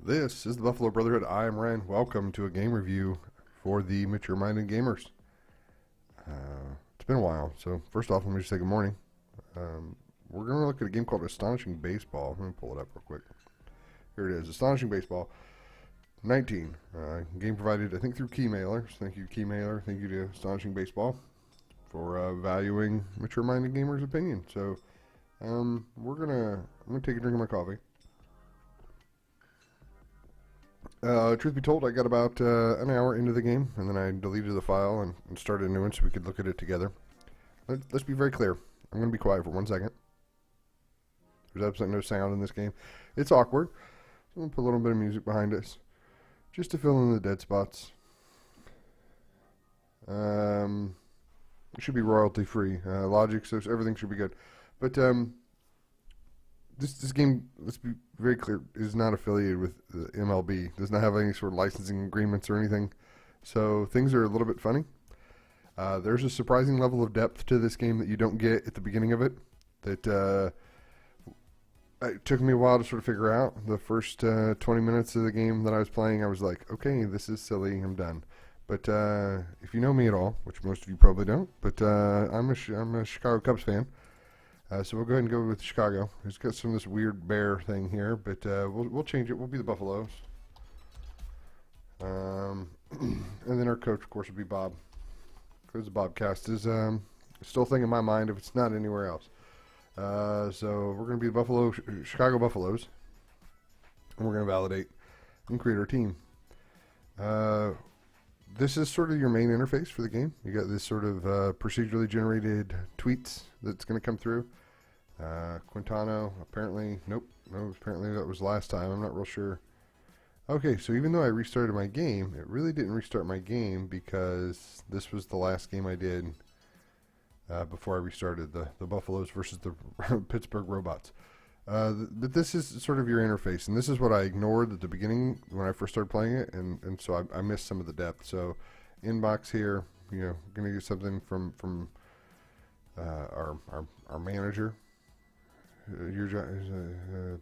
This is the Buffalo Brotherhood. I am Ren. Welcome to a game review for the mature-minded gamers. It's been a while, so first off, let me just say good morning. We're going to look at a game called Astonishing Baseball. Let me pull it up real quick. Here it is, Astonishing Baseball 19. Game provided, I think, through Keymailer. Thank you, Keymailer. Thank you to Astonishing Baseball for valuing mature-minded gamers' opinion. So I'm gonna take a drink of my coffee. Truth be told, I got about an hour into the game, and then I deleted the file and started a new one so we could look at it together. Let's be very clear. I'm going to be quiet for 1 second. There's absolutely no sound in this game. It's awkward. So I'm going to put a little bit of music behind us just to fill in the dead spots. It should be royalty free. Logic, so everything should be good. But this game, let's be very clear, is not affiliated with the MLB. Does not have any sort of licensing agreements or anything. So things are a little bit funny. There's a surprising level of depth to this game that you don't get at the beginning of it. That it took me a while to sort of figure out. The first 20 minutes of the game that I was playing, I was like, okay, this is silly, I'm done. But if you know me at all, which most of you probably don't, but I'm a Chicago Cubs fan. So we'll go ahead and go with Chicago. It's got some of this weird bear thing here, but we'll change it. We'll be the Buffaloes. And then our coach, of course, would be Bob. Because the Bobcast is still a thing in my mind if it's not anywhere else. So we're going to be the Chicago Buffaloes. And we're going to validate and create our team. This is sort of your main interface for the game. You got this sort of procedurally generated tweets that's going to come through. Quintano, apparently, no, apparently that was last time. I'm not real sure. Okay, so even though I restarted my game, it really didn't restart my game because this was the last game I did before I restarted the Buffaloes versus the Pittsburgh Robots. But this is sort of your interface, and this is what I ignored at the beginning when I first started playing it, and so I missed some of the depth. So, inbox here, going to get something from our manager. Your job is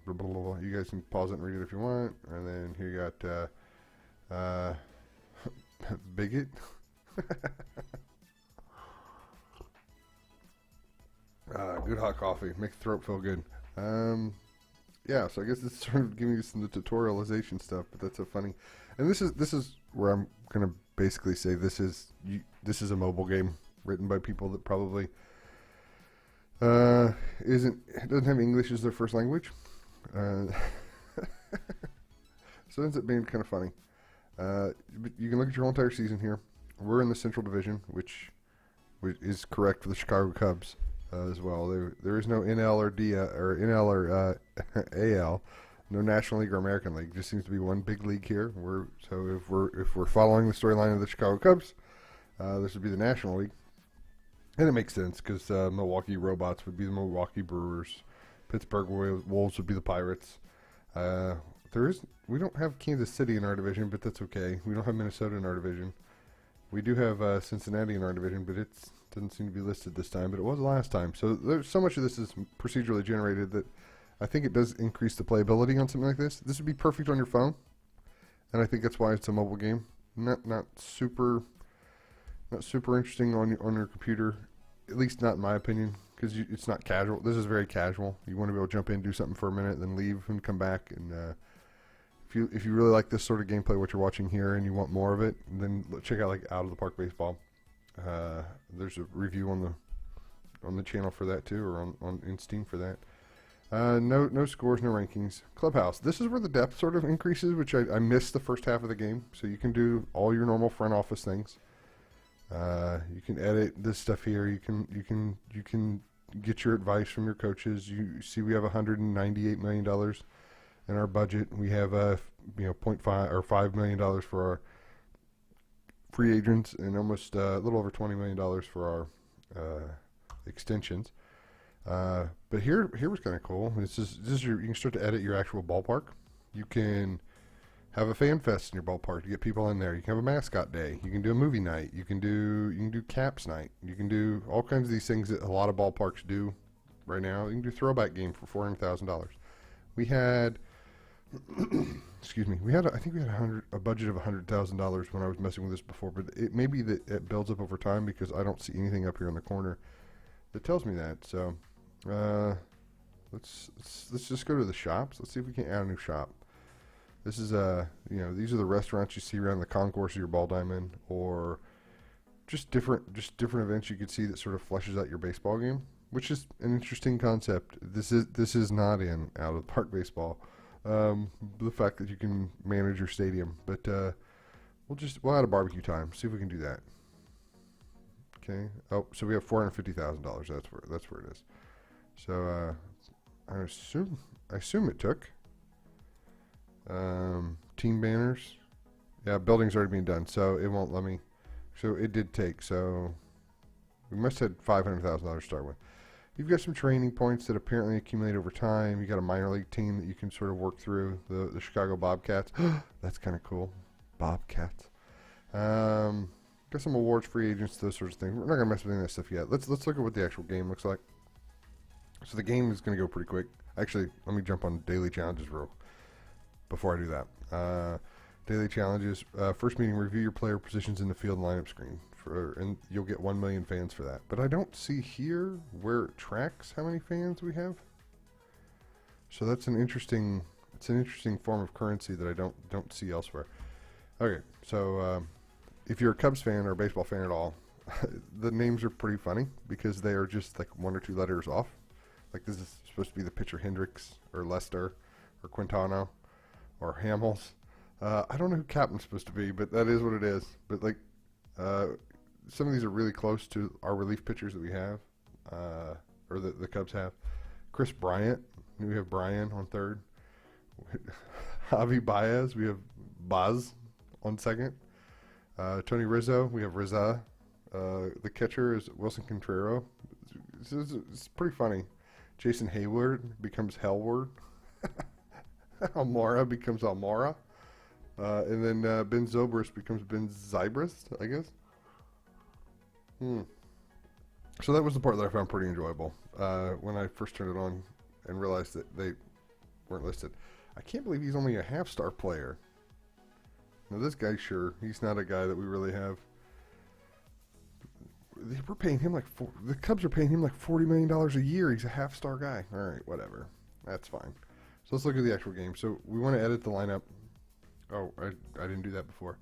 blah, blah, blah, blah. You guys can pause it and read it if you want. And then here you got bigot. Good hot coffee, make the throat feel good. Yeah, so I guess it's sort of giving you some of the tutorialization stuff, but that's so funny. And this is where I'm gonna basically say this is a mobile game written by people that probably doesn't have English as their first language. So it ends up being kind of funny. But you can look at your whole entire season here. We're in the Central Division, which is correct for the Chicago Cubs. As well, there is no NL or NL or AL, no National League or American League. Just seems to be one big league here. If we're following the storyline of the Chicago Cubs, this would be the National League, and it makes sense because Milwaukee Robots would be the Milwaukee Brewers, Pittsburgh Wolves would be the Pirates. We don't have Kansas City in our division, but that's okay. We don't have Minnesota in our division. We do have Cincinnati in our division, but it's doesn't seem to be listed this time, but it was last time. So there's so much of this is procedurally generated that I think it does increase the playability on something like this. This would be perfect on your phone, and I think that's why it's a mobile game. Not super interesting on your computer, at least not in my opinion, because it's not casual. This is very casual. You want to be able to jump in, do something for a minute, then leave and come back. And if you really like this sort of gameplay, what you're watching here, and you want more of it, then check out like Out of the Park Baseball. There's a review on the channel for that too, or in Steam for that. No scores, no rankings. Clubhouse. This is where the depth sort of increases, which I missed the first half of the game. So you can do all your normal front office things. You can edit this stuff here. You can get your advice from your coaches. You see, we have $198 million in our budget. We have $0.5 or $5 million for our free agents, and almost a little over $20 million for our extensions. But here was kind of cool. You can start to edit your actual ballpark. You can have a fan fest in your ballpark to get people in there. You can have a mascot day. You can do a movie night. You can do caps night. You can do all kinds of these things that a lot of ballparks do right now. You can do throwback game for $400,000. We had excuse me. I think we had a budget of $100,000 when I was messing with this before, but it may be that it builds up over time because I don't see anything up here in the corner that tells me that. So, let's just go to the shops. Let's see if we can add a new shop. This is these are the restaurants you see around the concourse of your ball diamond, or just different events you could see that sort of fleshes out your baseball game, which is an interesting concept. This is not in out of the park baseball. The fact that you can manage your stadium, but we'll add a barbecue time. See if we can do that. Okay. Oh, so we have $450,000. That's where it is. So I assume it took. Team banners. Yeah, building's already being done, so it won't let me. So it did take. So we must have had $500,000 to start with. You've got some training points that apparently accumulate over time. You got a minor league team that you can sort of work through. The Chicago Bobcats. That's kind of cool. Bobcats. Got some awards, free agents, those sorts of things. We're not gonna mess with any of that stuff yet. Let's look at what the actual game looks like. So the game is gonna go pretty quick. Actually, let me jump on daily challenges before I do that. Daily challenges. First meeting, review your player positions in the field lineup screen. And you'll get 1 million fans for that. But I don't see here where it tracks how many fans we have. So that's an interesting form of currency that I don't see elsewhere. Okay, so if you're a Cubs fan or a baseball fan at all, the names are pretty funny because they are just like 1 or 2 letters off. Like this is supposed to be the pitcher Hendricks or Lester or Quintana or Hamels. I don't know who captain's supposed to be, but that is what it is. But like, some of these are really close to our relief pitchers that we have, or the Cubs have. Chris Bryant, we have Brian on third. Javi Baez, we have Baz on second. Tony Rizzo, we have Rizza. The catcher is Wilson Contreras. It's pretty funny. Jason Hayward becomes Hellward. Almora becomes Almora. And then Ben Zobrist becomes Ben Zybrist, I guess. So that was the part that I found pretty enjoyable when I first turned it on and realized that they weren't listed. I can't believe he's only a half-star player. Now this guy, sure, he's not a guy that we really have. We're paying him the Cubs are paying him like $40 million a year. He's a half-star guy. All right, whatever. That's fine. So let's look at the actual game. So we want to edit the lineup. Oh, I didn't do that before.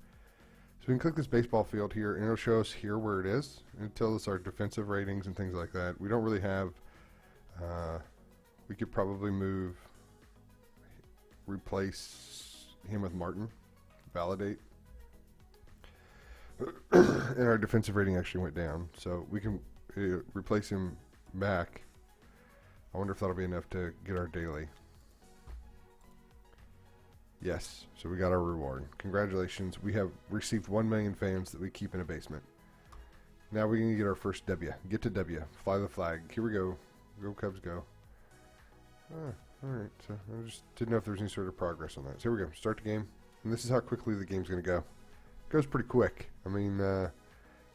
So we can click this baseball field here, and it'll show us here where it is. It'll tell us our defensive ratings and things like that. We don't really have, we could probably replace him with Martin, validate. And our defensive rating actually went down. So we can replace him back. I wonder if that'll be enough to get our daily. Yes, so we got our reward. Congratulations. We have received 1 million fans that we keep in a basement. Now we're going to get our first W. Get to W. Fly the flag. Here we go. Go Cubs, go. Alright, so I just didn't know if there was any sort of progress on that. So here we go. Start the game. And this is how quickly the game's going to go. It goes pretty quick. I mean, and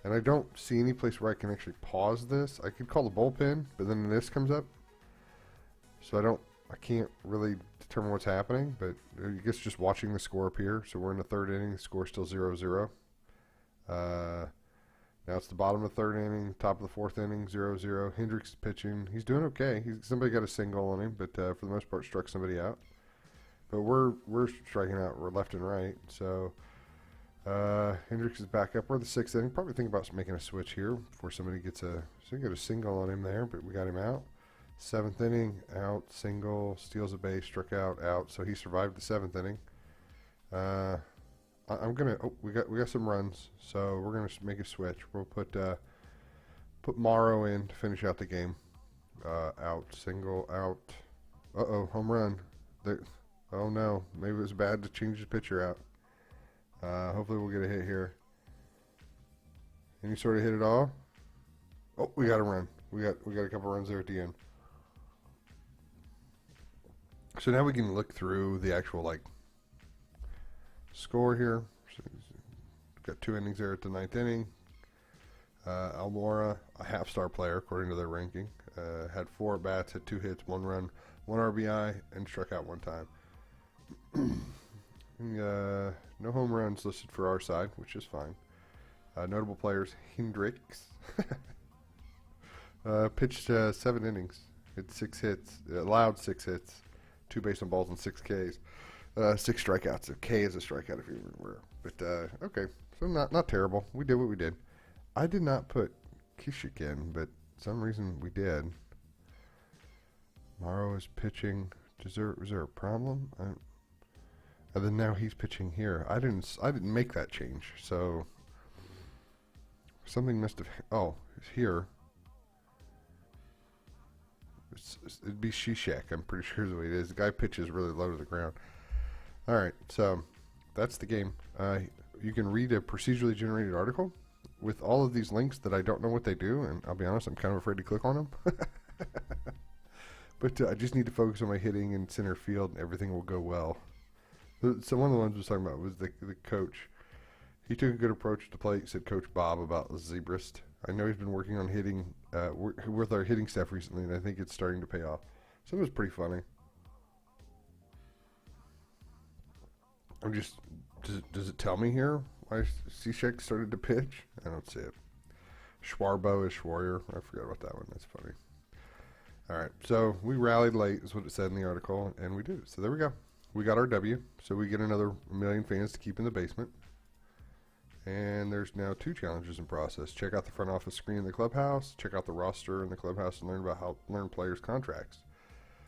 I don't see any place where I can actually pause this. I could call the bullpen, but then this comes up. So I can't really determine what's happening, but I guess just watching the score up here. So we're in the third inning. The score's still 0-0. Now it's the bottom of the third inning, top of the fourth inning, 0-0. Hendricks is pitching. He's doing okay. Somebody got a single on him, but for the most part struck somebody out. But we're striking out. We're left and right. So Hendricks is back up. We're in the sixth inning. Probably think about making a switch here before somebody gets a single on him there, but we got him out. Seventh inning, out, single, steals a base, struck out, out. So he survived the seventh inning. We got some runs, so we're gonna make a switch. We'll put Morrow in to finish out the game. Out, single, out. Home run. Oh no, maybe it was bad to change the pitcher out. Hopefully we'll get a hit here. Any sort of hit at all? Oh, we got a run. We got a couple runs there at the end. So now we can look through the actual score here. So got 2 innings there at the 9th inning. Almora, a half-star player according to their ranking, had 4 at-bats, had 2 hits, 1 run, 1 RBI, and struck out 1 time. No home runs listed for our side, which is fine. Notable players: Hendricks. Pitched 7 innings. Had 6 hits. Allowed 6 hits. 2 base on balls and 6 Ks. 6 strikeouts. A K is a strikeout if you were. But okay, so not terrible. We did what we did. I did not put Kishik in, but some reason we did. Morrow is pitching. Was there a problem? And then now he's pitching here. I didn't make that change, so something must have. Oh, it's here. It'd be Shishak. I'm pretty sure is the way it is. The guy pitches really low to the ground. All right, so that's the game. You can read a procedurally generated article with all of these links that I don't know what they do, and I'll be honest, I'm kind of afraid to click on them. But I just need to focus on my hitting and center field, and everything will go well. So one of the ones I was talking about was the coach. He took a good approach to the plate, said Coach Bob about Zebrist. I know he's been working on hitting with our hitting staff recently, and I think it's starting to pay off. So it was pretty funny. Does it tell me here why Cishek started to pitch? I don't see it. Schwarbo is Schwarrier. I forgot about that one. That's funny. All right, so we rallied late is what it said in the article, and we did. So there we go. We got our W, so we get another 1 million fans to keep in the basement. And there's now 2 challenges in process. Check out the front office screen in the Clubhouse. Check out the roster in the Clubhouse and learn about how to learn players' contracts.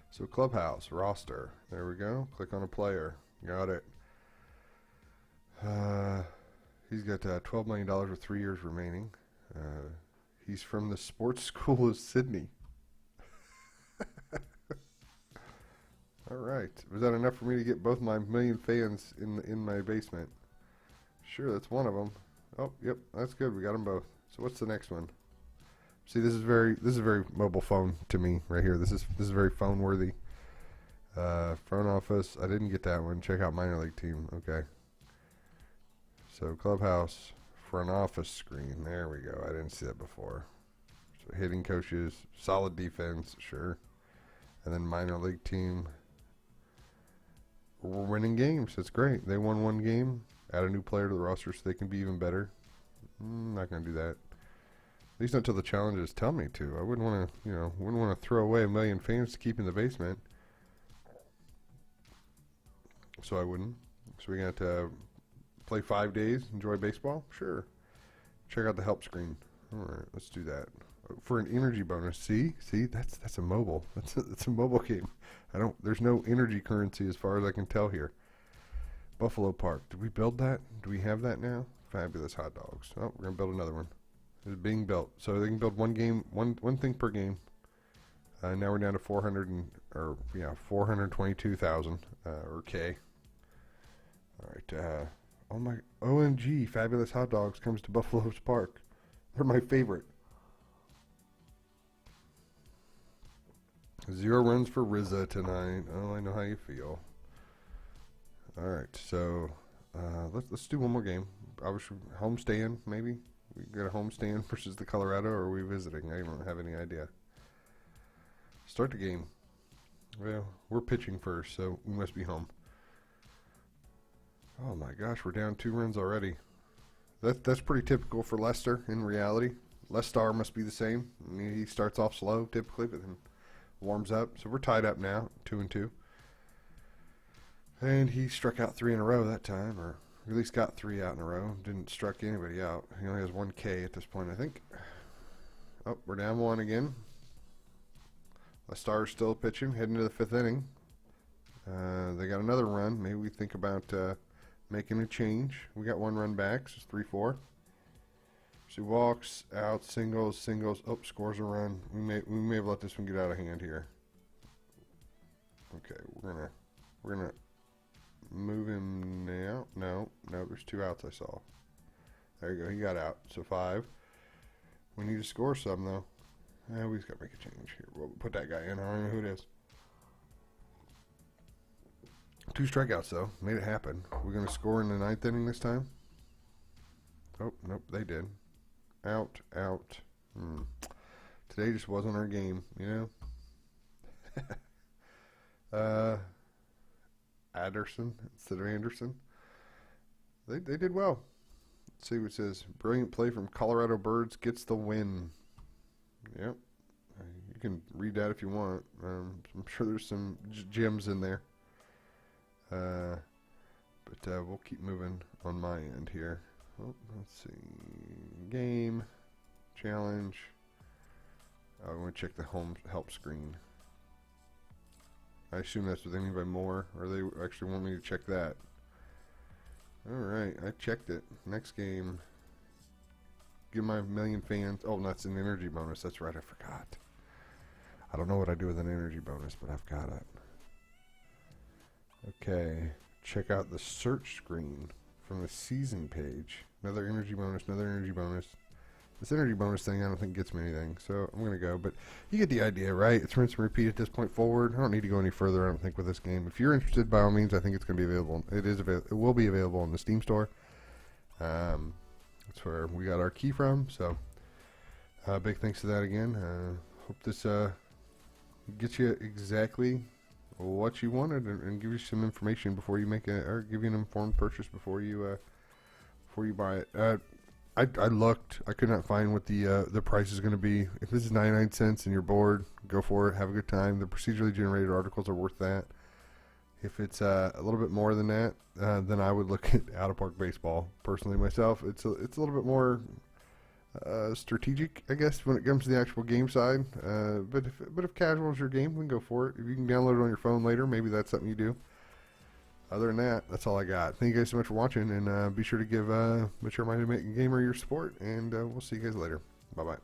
So Clubhouse, roster. There we go. Click on a player. Got it. He's got $12 million with 3 years remaining. He's from the sports school of Sydney. All right. Was that enough for me to get both my 1 million fans in my basement? Sure, that's one of them. Oh, yep, that's good. We got them both. So what's the next one? See, this is very mobile phone to me right here. This is very phone worthy. Front office. I didn't get that one. Check out minor league team. Okay. So Clubhouse, front office screen. There we go. I didn't see that before. So hitting coaches, solid defense, sure. And then minor league team. We're winning games. That's great. They won 1 game. Add a new player to the roster so they can be even better. I'm not going to do that. At least until the challenges tell me to. I wouldn't want to, throw away 1 million fans to keep in the basement. So I wouldn't. So we got to play 5 days, enjoy baseball? Sure. Check out the help screen. All right, let's do that. For an energy bonus. See, that's a mobile. That's a mobile game. There's no energy currency as far as I can tell here. Buffalo Park. Did we build that? Do we have that now? Fabulous hot dogs. Oh, we're gonna build another one. It's being built, so they can build one thing per game. Now we're down to 422,000 or K. All right. Oh my! OMG! Fabulous hot dogs comes to Buffalo Park. They're my favorite. 0 runs for Rizza tonight. Oh, I know how you feel. All right, so let's do one more game. Obviously, homestand maybe. We got a homestand versus the Colorado, or are we visiting? I don't have any idea. Start the game. Well, we're pitching first, so we must be home. Oh my gosh, we're down 2 runs already. That's pretty typical for Lester in reality. Lester must be the same. I mean, he starts off slow typically, but then warms up. So we're tied up now, 2-2. And he struck out 3 in a row that time, or at least got 3 out in a row. Didn't strike anybody out. He only has 1 K at this point, I think. Oh, we're down 1 again. Lestar's still pitching, heading to the 5th inning. They got another run. Maybe we think about making a change. We got 1 run back, so it's 3-4. So he walks out, singles. Oh, scores a run. We may have let this one get out of hand here. Okay, we're gonna move him now. No, there's 2 outs I saw. There you go, he got out. So 5. We need to score some though. We just gotta make a change here. We'll put that guy in. I don't know who it is. 2 strikeouts though. Made it happen. We're gonna score in the 9th inning this time. Oh, nope, they did. Out. Today just wasn't our game, you know? Anderson instead of Anderson. They did well. Let's see what it says. Brilliant play from Colorado Birds gets the win. Yep. You can read that if you want. I'm sure there's some gems in there. But we'll keep moving on my end here. Oh, let's see. Game. Challenge. I want to check the home help screen. I assume that's what they mean by more, or they actually want me to check that. Alright, I checked it. Next game. Give my million fans. Oh, that's an energy bonus. That's right, I forgot. I don't know what I do with an energy bonus, but I've got it. Okay. Check out the search screen from the season page. Another energy bonus, another energy bonus. This energy bonus thing I don't think gets me anything, so I'm going to go. But you get the idea, right? It's rinse and repeat at this point forward. I don't need to go any further, I don't think, with this game. If you're interested, by all means, I think it's going to be available. It will be available in the Steam store. That's where we got our key from, so big thanks to that again. Hope this gets you exactly what you wanted and give you some information before you make or give you an informed purchase before you buy it. I looked. I could not find what the price is going to be. If this is 99 cents and you're bored, go for it. Have a good time. The procedurally generated articles are worth that. If it's a little bit more than that, then I would look at Out of Park Baseball. Personally, myself, it's a little bit more strategic, I guess, when it comes to the actual game side. But if casual is your game, we can go for it. If you can download it on your phone later, maybe that's something you do. Other than that, that's all I got. Thank you guys so much for watching, and be sure to give Mature Minded Gamer your support, and we'll see you guys later. Bye-bye.